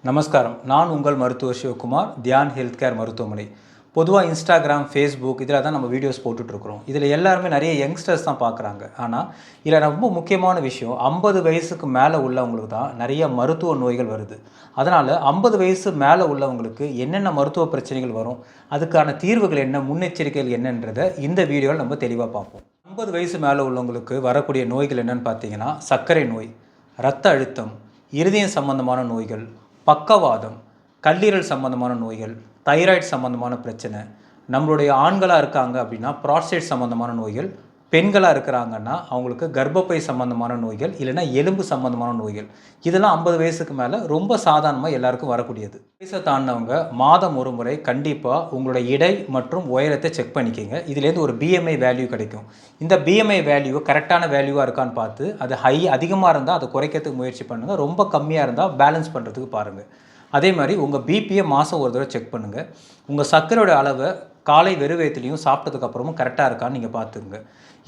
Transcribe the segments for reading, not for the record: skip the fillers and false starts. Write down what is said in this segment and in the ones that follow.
நமஸ்காரம். நான் உங்கள் மருத்துவர் சிவகுமார், தியான் ஹெல்த் கேர் மருத்துவமனை. பொதுவாக இன்ஸ்டாகிராம், ஃபேஸ்புக் இதில் தான் நம்ம வீடியோஸ் போட்டுட்ருக்குறோம். இதில் எல்லாருமே நிறைய யங்ஸ்டர்ஸ் தான் பார்க்குறாங்க. ஆனால் இதில் ரொம்ப முக்கியமான விஷயம், 50 வயசுக்கு மேலே உள்ளவங்களுக்கு தான் நிறைய மருத்துவ நோய்கள் வருது. அதனால் 50 வயசு மேலே உள்ளவங்களுக்கு என்னென்ன மருத்துவ பிரச்சனைகள் வரும், அதுக்கான தீர்வுகள் என்ன, முன்னெச்சரிக்கைகள் என்னன்றதை இந்த வீடியோவில் நம்ம தெளிவாக பார்ப்போம். 50 வயசு மேலே உள்ளவங்களுக்கு வரக்கூடிய நோய்கள் என்னென்னு பார்த்தீங்கன்னா, சர்க்கரை நோய், இரத்த அழுத்தம், இருதயம் சம்பந்தமான நோய்கள், பக்கவாதம், கல்லீரல் சம்பந்தமான நோய்கள், தைராய்டு சம்பந்தமான பிரச்சனை, நம்மளுடைய ஆண்களாக இருக்காங்க அப்படின்னா ப்ராஸ்டேட் சம்பந்தமான நோய்கள், பெண்களாக இருக்கிறாங்கன்னா அவங்களுக்கு கர்ப்பப்பை சம்பந்தமான நோய்கள், இல்லைனா எலும்பு சம்பந்தமான நோய்கள். இதெல்லாம் 50 வயசுக்கு மேலே ரொம்ப சாதாரணமாக எல்லாருக்கும் வரக்கூடியது. வயசை தாண்டினவங்க மாதம் ஒரு முறை கண்டிப்பாக உங்களோட எடை மற்றும் உயரத்தை செக் பண்ணிக்கோங்க. இதுலேருந்து ஒரு பிஎம்ஐ வேல்யூ கிடைக்கும். இந்த பிஎம்ஐ வேல்யூ கரெக்டான வேல்யூவாக இருக்கான்னு பார்த்து அது அதிகமாக இருந்தால் அதை குறைக்கிறதுக்கு முயற்சி பண்ணுங்கள். ரொம்ப கம்மியாக இருந்தால் பேலன்ஸ் பண்ணுறதுக்கு பாருங்கள். அதே மாதிரி உங்கள் பிபியை மாதம் ஒரு தடவை செக் பண்ணுங்கள். உங்கள் சர்க்கரையோட அளவை காலை வெறுவயத்துலேயும் சாப்பிட்டதுக்கப்புறமும் கரெக்டாக இருக்கான்னு நீங்கள் பார்த்துங்க.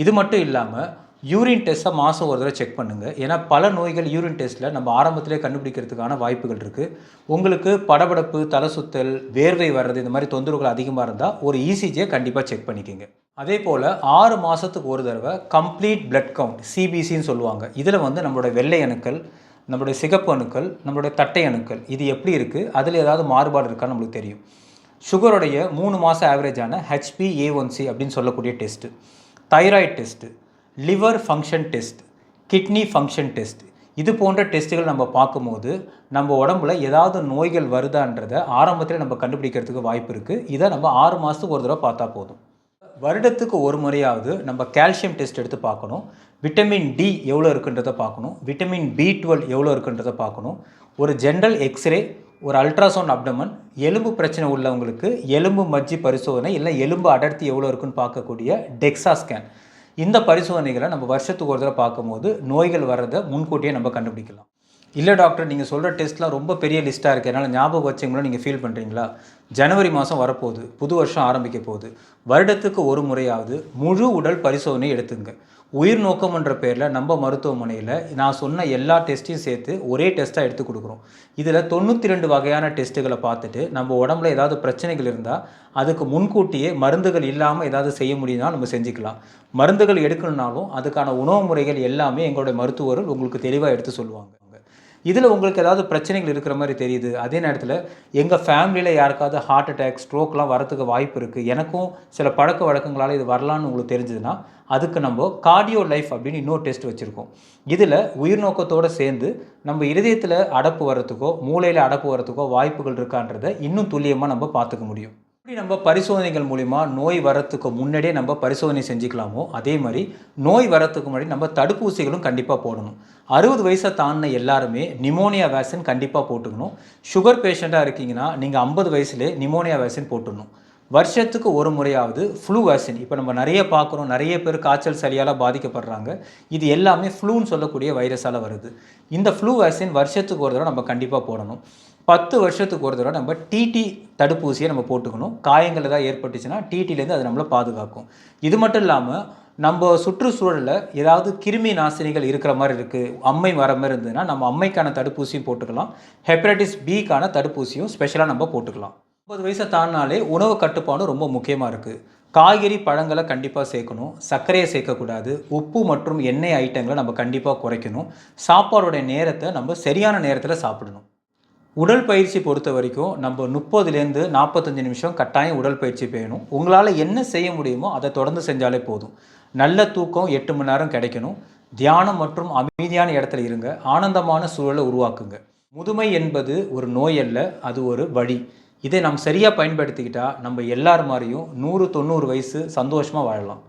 இது மட்டும் இல்லாமல் யூரின் டெஸ்ட்டை மாதம் ஒரு தடவை செக் பண்ணுங்கள். ஏன்னா பல நோய்கள் யூரின் டெஸ்ட்டில் நம்ம ஆரம்பத்திலே கண்டுபிடிக்கிறதுக்கான வாய்ப்புகள் இருக்குது. உங்களுக்கு படபடப்பு, தலை சுத்தல், வேர்வை வர்றது இந்த மாதிரி தொந்தரவுகள் அதிகமாக இருந்தால் ஒரு இசிஜியை கண்டிப்பாக செக் பண்ணிக்கோங்க. அதே போல் 6 மாதத்துக்கு ஒரு தடவை கம்ப்ளீட் பிளட் கவுண்ட், சிபிசின்னு சொல்லுவாங்க. இதில் நம்மளோட வெள்ளை அணுக்கள், நம்மளுடைய சிகப்பு அணுக்கள், நம்மளுடைய தட்டை அணுக்கள் இது எப்படி இருக்குது, அதில் ஏதாவது மாறுபாடு இருக்கான்னு நம்மளுக்கு தெரியும். சுகருடைய 3 மாதம் ஆவரேஜான HbA1c அப்படின்னு சொல்லக்கூடிய test, thyroid test, liver function test, kidney function test, இது போன்ற டெஸ்ட்டுகள் நம்ம பார்க்கும்போது நம்ம உடம்புல ஏதாவது நோய்கள் வருதான்றதை ஆரம்பத்தில் நம்ம கண்டுபிடிக்கிறதுக்கு வாய்ப்பு இருக்குது. இதை நம்ம 6 மாதத்துக்கு ஒரு தடவை பார்த்தா போதும். வருடத்துக்கு ஒரு முறையாவது நம்ம கால்சியம் டெஸ்ட் எடுத்து பார்க்கணும். விட்டமின் டி எவ்வளோ இருக்குன்றதை பார்க்கணும். விட்டமின் B12 எவ்வளோ இருக்குன்றதை பார்க்கணும். ஒரு ஜென்ரல் எக்ஸ்ரே, ஒரு அல்ட்ராசவுண்ட் அப்டமன், எலும்பு பிரச்சனை உள்ளவங்களுக்கு எலும்பு மஜ்ஜி பரிசோதனை, இல்லை எலும்பு அடர்த்தி எவ்வளோ இருக்குன்னு பார்க்கக்கூடிய டெக்ஸா ஸ்கேன், இந்த பரிசோதனைகளை நம்ம வருஷத்துக்கு ஒரு தடவை பார்க்கும்போது நோய்கள் வர்றதை முன்கூட்டியே நம்ம கண்டுபிடிக்கலாம். இல்லை டாக்டர், நீங்கள் சொல்கிற டெஸ்ட்லாம் ரொம்ப பெரிய லிஸ்ட்டாக இருக்குது, அதனால் ஞாபகம் வச்சிங்களோ நீங்கள் ஃபீல் பண்ணுறீங்களா? ஜனவரி மாதம் வரப்போகுது, புது வருஷம் ஆரம்பிக்க போகுது. வருடத்துக்கு ஒரு முறையாவது முழு உடல் பரிசோதனை எடுத்துங்க. உயிர் நோக்கம்ன்ற பேரில் நம்ம மருத்துவமனையில் நான் சொன்ன எல்லா டெஸ்ட்டையும் சேர்த்து ஒரே டெஸ்ட்டாக எடுத்து கொடுக்குறோம். இதில் 92 வகையான டெஸ்ட்டுகளை பார்த்துட்டு நம்ம உடம்புல ஏதாவது பிரச்சனைகள் இருந்தால் அதுக்கு முன்கூட்டியே மருந்துகள் இல்லாமல் ஏதாவது செய்ய முடியும்னா நம்ம செஞ்சுக்கலாம். மருந்துகள் எடுக்கணுன்னாலும் அதுக்கான உணவு முறைகள் எல்லாமே எங்களுடைய மருத்துவர்கள் உங்களுக்கு தெளிவாக எடுத்து சொல்லுவாங்க. இதில் உங்களுக்கு ஏதாவது பிரச்சனைகள் இருக்கிற மாதிரி தெரியுது, அதே நேரத்தில் எங்கள் ஃபேமிலியில் யாருக்காவது ஹார்ட் அட்டாக், ஸ்ட்ரோக்லாம் வரத்துக்கு வாய்ப்பு இருக்குது, எனக்கும் சில பழக்க வழக்கங்களால் இது வரலான்னு உங்களுக்கு தெரிஞ்சதுன்னா அதுக்கு நம்ம கார்டியோ லைஃப் அப்படின்னு இன்னொரு டெஸ்ட் வச்சுருக்கோம். இதில் உயிர் நோக்கத்தோடு சேர்ந்து நம்ம இருதயத்தில் அடப்பு வரத்துக்கோ மூளையில் அடப்பு வரத்துக்கோ வாய்ப்புகள் இருக்கான்றதை இன்னும் துல்லியமாக நம்ம பார்த்துக்க முடியும். இப்படி நம்ம பரிசோதனைகள் மூலிமா நோய் வரத்துக்கு முன்னாடியே நம்ம பரிசோதனை செஞ்சுக்கலாமோ, அதே மாதிரி நோய் வரத்துக்கு முன்னாடி நம்ம தடுப்பூசிகளும் கண்டிப்பாக போடணும். 60 வயசை தாண்டின எல்லாருமே நிமோனியா வேக்சின் கண்டிப்பாக போட்டுக்கணும். சுகர் பேஷண்ட்டாக இருக்கீங்கன்னா நீங்கள் 50 வயசுலேயே நிமோனியா வேக்சின் போட்டுடணும். வருஷத்துக்கு ஒரு முறையாவது ஃப்ளூ வேக்சின், இப்போ நம்ம நிறைய பார்க்குறோம், நிறைய பேர் காய்ச்சல் சளியால் பாதிக்கப்படுறாங்க. இது எல்லாமே ஃப்ளூன்னு சொல்லக்கூடிய வைரஸால் வருது. இந்த ஃப்ளூ வேக்சின் வருஷத்துக்கு ஒரு தடவை நம்ம கண்டிப்பாக போடணும். 10 வருஷத்துக்கு ஒரு தடவை நம்ம டிடி தடுப்பூசியை நம்ம போட்டுக்கணும். காயங்கள் ஏதாவது ஏற்பட்டுச்சுன்னா டிடிலேருந்து அது நம்மளை பாதுகாக்கும். இது மட்டும் இல்லாமல் நம்ம சுற்றுச்சூழலில் ஏதாவது கிருமி நாசினிகள் இருக்கிற மாதிரி இருக்குது, அம்மை வர மாதிரி இருந்ததுன்னா நம்ம அம்மைக்கான தடுப்பூசியும் போட்டுக்கலாம். ஹெப்படைட்டிஸ் பிக்கான தடுப்பூசியும் ஸ்பெஷலாக நம்ம போட்டுக்கலாம். 50 வயசை தாண்டினாலே உணவு கட்டுப்பாடும் ரொம்ப முக்கியமாக இருக்குது. காய்கறி, பழங்களை கண்டிப்பாக சேர்க்கணும். சர்க்கரையை சேர்க்கக்கூடாது. உப்பு மற்றும் எண்ணெய் ஐட்டங்களை நம்ம கண்டிப்பாக குறைக்கணும். சாப்பாடுடைய நேரத்தை நம்ம சரியான நேரத்தில் சாப்பிடணும். உடல் பயிற்சி பொறுத்த வரைக்கும் நம்ம 30லேருந்து 45 நிமிஷம் கட்டாயம் உடல் பயிற்சி செய்யணும். உங்களால் என்ன செய்ய முடியுமோ அதை தொடர்ந்து செஞ்சாலே போதும். நல்ல தூக்கம் 8 மணி நேரம் கிடைக்கணும். தியானம் மற்றும் அமைதியான இடத்துல இருங்க. ஆனந்தமான சூழலை உருவாக்குங்க. முதுமை என்பது ஒரு நோய் அல்ல, அது ஒரு வழி. இதை நாம் சரியாக பயன்படுத்திக்கிட்டால் நம்ம எல்லார் மாதிரியும் 100-90 வயசு சந்தோஷமாக வாழலாம்.